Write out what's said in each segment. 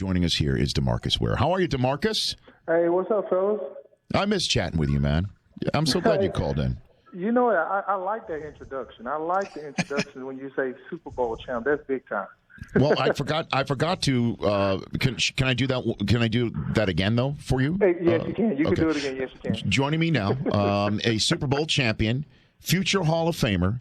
Joining us here is DeMarcus Ware. How are you, DeMarcus? Hey, what's up, fellas? I miss chatting with you, man. I'm so glad you called in. You know, I like that introduction. I like the introduction when you say Super Bowl champ. That's big time. Well, I forgot to. Can I do that? Can I do that again though for you? Hey, yes, you can. You okay. can do it again. Yes, you can. Joining me now, a Super Bowl champion, future Hall of Famer,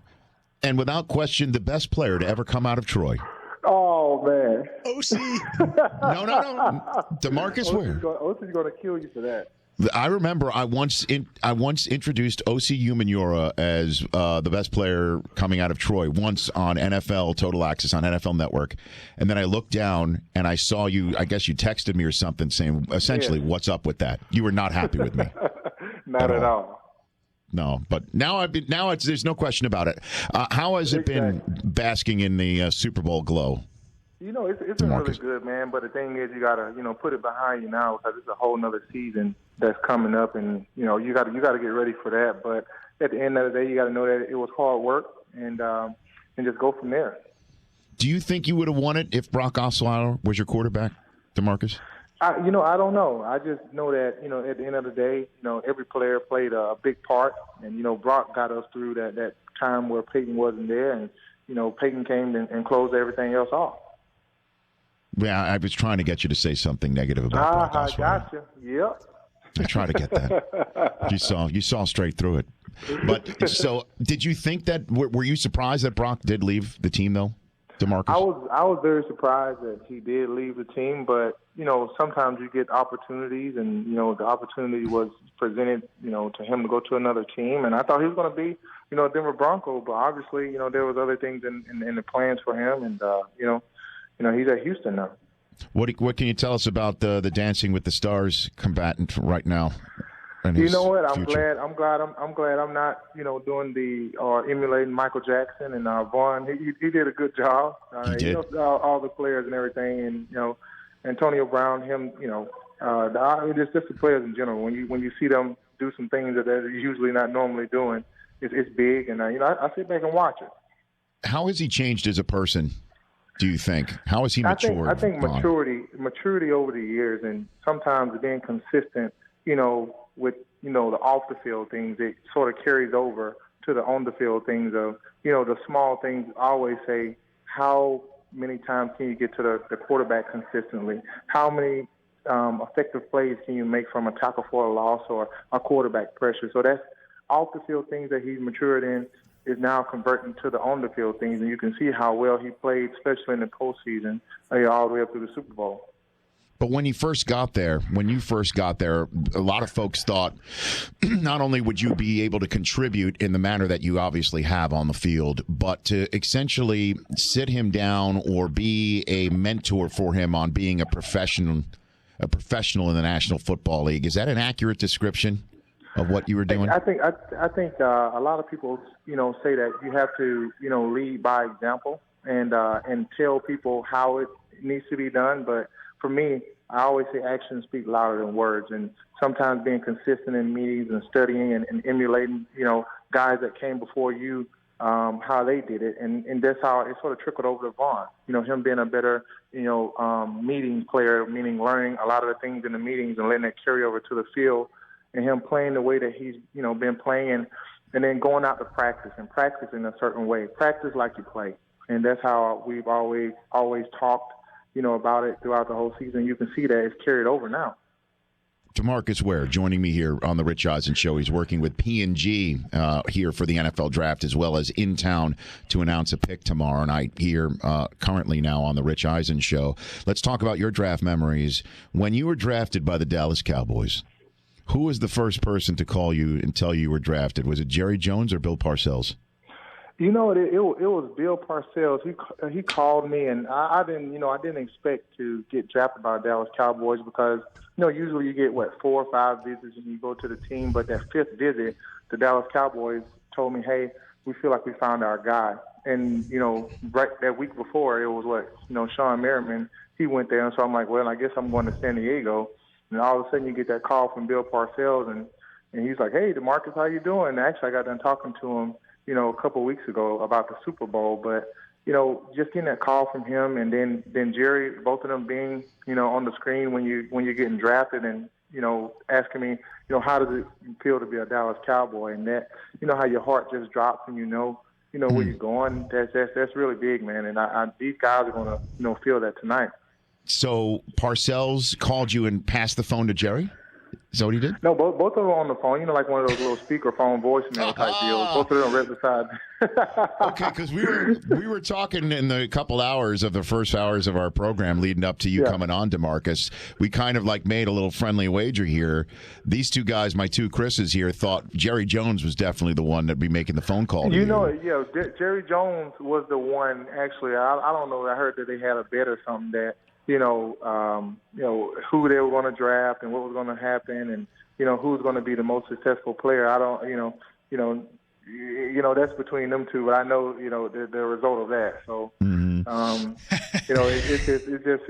and without question, the best player to ever come out of Troy. Oh man, OC. No. DeMarcus Ware. OC's going to kill you for that. I remember I once introduced O.C. Umenyiora as the best player coming out of Troy once on NFL Total Access on NFL Network, and then I looked down and I saw you. I guess you texted me or something saying essentially, "What's up with that?" You were not happy with me. Not at all. No, but now there's no question about it. How has it been basking in the Super Bowl glow? You know, it's been really good, man. But the thing is, you gotta put it behind you now because it's a whole nother season that's coming up, and you gotta get ready for that. But at the end of the day, you gotta know that it was hard work, and just go from there. Do you think you would have won it if Brock Osweiler was your quarterback, DeMarcus? I don't know. I just know that at the end of the day, every player played a big part, and Brock got us through that time where Peyton wasn't there, and Peyton came and closed everything else off. Yeah, I was trying to get you to say something negative about Brock Osweiler. I got you. Yep. I try to get that. You saw straight through it. But so, did you think that? Were you surprised that Brock did leave the team, though, DeMarcus? I was very surprised that he did leave the team, but sometimes you get opportunities, and the opportunity was presented, to him to go to another team, and I thought he was going to be, a Denver Bronco, but obviously, there was other things in the plans for him, and he's at Houston now. What can you tell us about the Dancing with the Stars combatant right now? You know what? I'm glad I'm not doing the emulating Michael Jackson and Vaughn. He did a good job. He did. All the players and everything, and Antonio Brown, him. Just the players in general. When you see them do some things that they're usually not normally doing, it's big, and I sit back and watch it. How has he changed as a person? Do you think? How has he matured? I think maturity over the years, and sometimes being consistent, with the off the field things, it sort of carries over to the on the field things of the small things. I always say, how many times can you get to the quarterback consistently? How many effective plays can you make from a tackle for a loss or a quarterback pressure? So that's off the field things that he's matured in. Is now converting to the on-the-field things, and you can see how well he played, especially in the postseason, all the way up through the Super Bowl. But when you first got there, a lot of folks thought not only would you be able to contribute in the manner that you obviously have on the field, but to essentially sit him down or be a mentor for him on being a professional in the National Football League. Is that an accurate description of what you were doing? I think a lot of people, say that you have to, lead by example and tell people how it needs to be done. But for me, I always say actions speak louder than words. And sometimes being consistent in meetings and studying and emulating, guys that came before you, how they did it. And that's how it sort of trickled over to Vaughn. Him being a better, meeting player, meaning learning a lot of the things in the meetings and letting it carry over to the field. And him playing the way that he's, been playing, and then going out to practice and practice in a certain way. Practice like you play. And that's how we've always talked, about it throughout the whole season. You can see that it's carried over now. DeMarcus Ware joining me here on the Rich Eisen Show. He's working with P&G here for the NFL Draft, as well as in town to announce a pick tomorrow night here currently now on the Rich Eisen Show. Let's talk about your draft memories. When you were drafted by the Dallas Cowboys, who was the first person to call you and tell you were drafted? Was it Jerry Jones or Bill Parcells? It was Bill Parcells. He called me, and I didn't expect to get drafted by the Dallas Cowboys because usually you get 4 or 5 visits and you go to the team, but that 5th visit, the Dallas Cowboys told me, hey, we feel like we found our guy. And right that week before, it was Sean Merriman. He went there, and so I'm like, well, I guess I'm going to San Diego. And all of a sudden you get that call from Bill Parcells, and he's like, hey, DeMarcus, how you doing? And actually, I got done talking to him, a couple of weeks ago about the Super Bowl. But, just getting that call from him, and then Jerry, both of them being, on the screen when you're getting drafted, and asking me, how does it feel to be a Dallas Cowboy, and that, how your heart just drops, and where you're going. That's really big, man. And these guys are gonna feel that tonight. So Parcells called you and passed the phone to Jerry? Is that what he did? No, both of them on the phone. Like one of those little speakerphone voicemail type deals. Both of them right beside. Okay, because we were talking in the couple hours of the first hours of our program leading up to you coming on, DeMarcus. We kind of made a little friendly wager here. These two guys, my two Chris's here, thought Jerry Jones was definitely the one that'd be making the phone call to you. Jerry Jones was the one. Actually, I don't know. I heard that they had a bet or something that, who they were going to draft and what was going to happen, and who's going to be the most successful player. I don't, that's between them two. But I know, the result of that. So, it just,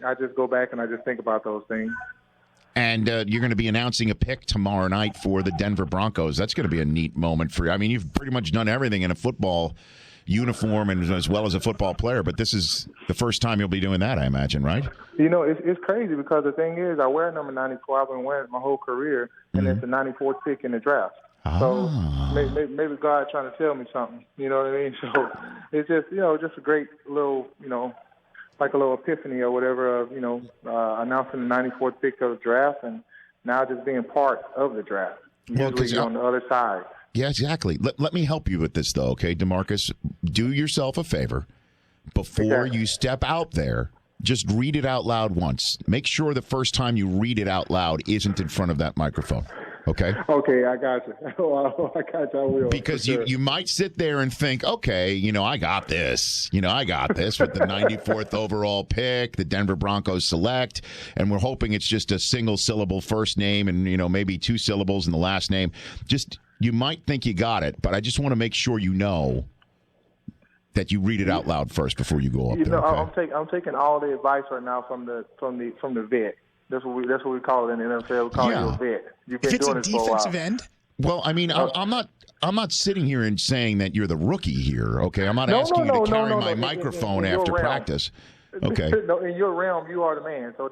I just go back and I just think about those things. And you're going to be announcing a pick tomorrow night for the Denver Broncos. That's going to be a neat moment for you. I mean, you've pretty much done everything in a football uniform and as well as a football player, but this is the first time you'll be doing that, I imagine, right? It's crazy because the thing is, I wear number 94. I've been wearing it my whole career, and it's the 94th pick in the draft. So maybe God trying to tell me something. You know what I mean? So it's just, just a great little, like a little epiphany or whatever of, announcing the 94th pick of the draft, and now just being part of the draft. Usually on the other side. Yeah, exactly. Let me help you with this, though, okay, DeMarcus? Do yourself a favor. Before you step out there, just read it out loud once. Make sure the first time you read it out loud isn't in front of that microphone, okay? Okay, I got you. I got you. I will. Because you might sit there and think, okay, I got this. I got this with the 94th overall pick, the Denver Broncos select, and we're hoping it's just a single-syllable first name and, maybe two syllables in the last name. You might think you got it, but I just want to make sure that you read it out loud first before you go up there. Okay? I'm taking all the advice right now from the vet. That's what we call it in the NFL. We call you a vet. You've been doing this for a while. Defensive end. Well, I mean, I'm not sitting here and saying that you're the rookie here. Okay, I'm not asking you to carry my microphone after practice. Okay. No, in your realm, you are the man. So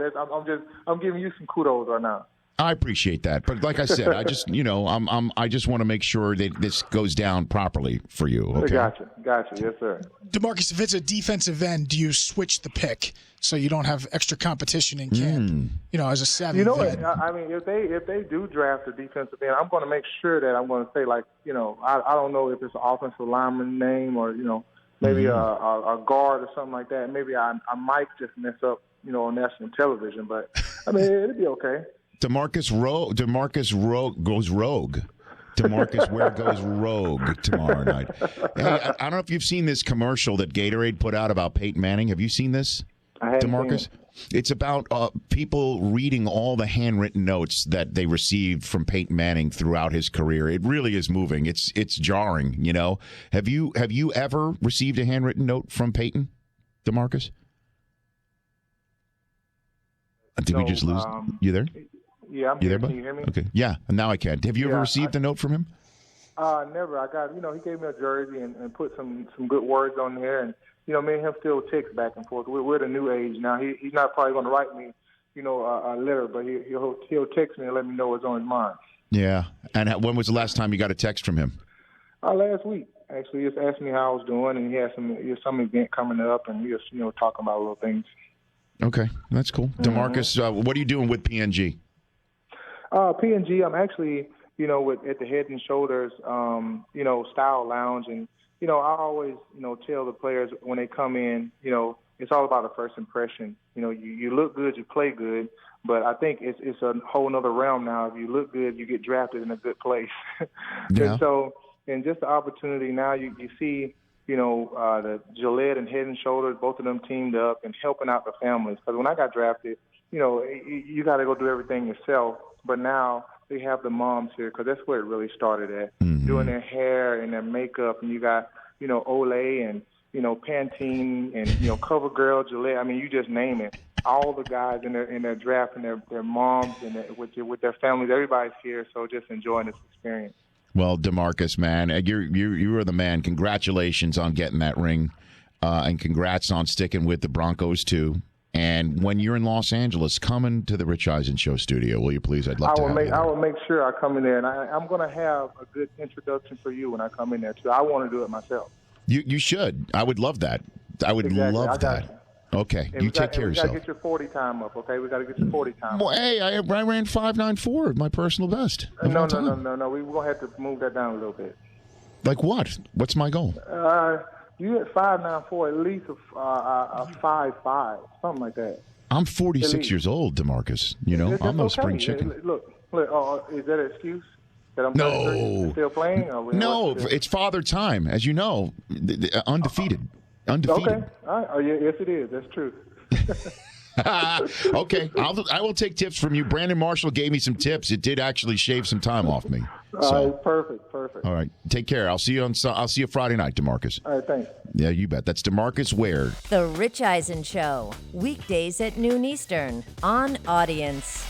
I'm giving you some kudos right now. I appreciate that, but like I said, I just I just want to make sure that this goes down properly for you. Okay. Gotcha. Yes, sir. DeMarcus, if it's a defensive end, do you switch the pick so you don't have extra competition in camp? As a savvy vet. I mean, if they do draft a defensive end, I'm going to make sure that I'm going to say I don't know if it's an offensive lineman name or maybe a guard or something like that. Maybe I might just mess up on national television, but I mean it'll be okay. DeMarcus goes rogue. DeMarcus Ware goes rogue tomorrow night. Hey, I don't know if you've seen this commercial that Gatorade put out about Peyton Manning. Have you seen this, DeMarcus? It's about people reading all the handwritten notes that they received from Peyton Manning throughout his career. It really is moving. It's jarring, Have you ever received a handwritten note from Peyton, DeMarcus? Did we just lose? You there? Yeah, I'm here. Can you hear me? Okay. Yeah, now I can. Have you ever received a note from him? Never. I got, he gave me a jersey and put some good words on there. And, me and him still text back and forth. We're the new age now. He's not probably going to write me, a letter, but he'll text me and let me know what's on his mind. Yeah. And when was the last time you got a text from him? Last week. Actually, he just asked me how I was doing, and he had some event coming up, and we just, talking about little things. Okay. That's cool. DeMarcus, what are you doing with PNG? PNG, I'm actually, at the Head and Shoulders, style lounge. And, I always, tell the players when they come in, it's all about a first impression. You look good, you play good. But I think it's a whole nother realm now. If you look good, you get drafted in a good place. Yeah. And so, and just the opportunity now, you see, the Gillette and Head and Shoulders, both of them teamed up and helping out the families. Because when I got drafted, you got to go do everything yourself. But now they have the moms here because that's where it really started at, doing their hair and their makeup. And you got, Olay and, Pantene and, CoverGirl, Gillette. I mean, you just name it. All the guys in their draft and their moms and with their families, everybody's here. So just enjoying this experience. Well, DeMarcus, man, you are the man. Congratulations on getting that ring, and congrats on sticking with the Broncos too. And when you're in Los Angeles, come into the Rich Eisen Show studio, will you please? I'd love to have you there. I will make sure I come in there, and I'm going to have a good introduction for you when I come in there too. I want to do it myself. You should. I would love that. I would love that. Okay, you take care of yourself. We got to get your 40 time up, okay? We got to get your 40 time well, up. Hey, I ran 5.94, my personal best. No. We're going to have to move that down a little bit. Like what? What's my goal? You at 5.94, at least a 5.5, something like that. I'm 46 years old, DeMarcus. You know, I'm no spring chicken. Look, is that an excuse? That I'm still playing? No, it's father time, as you know. Undefeated. Okay. All right. Oh, yeah, yes, it is. That's true. Okay. I will take tips from you. Brandon Marshall gave me some tips. It did actually shave some time off me. Perfect. All right. Take care. I'll see you Friday night, DeMarcus. All right. Thanks. Yeah, you bet. That's DeMarcus Ware. The Rich Eisen Show, weekdays at noon Eastern on Audience.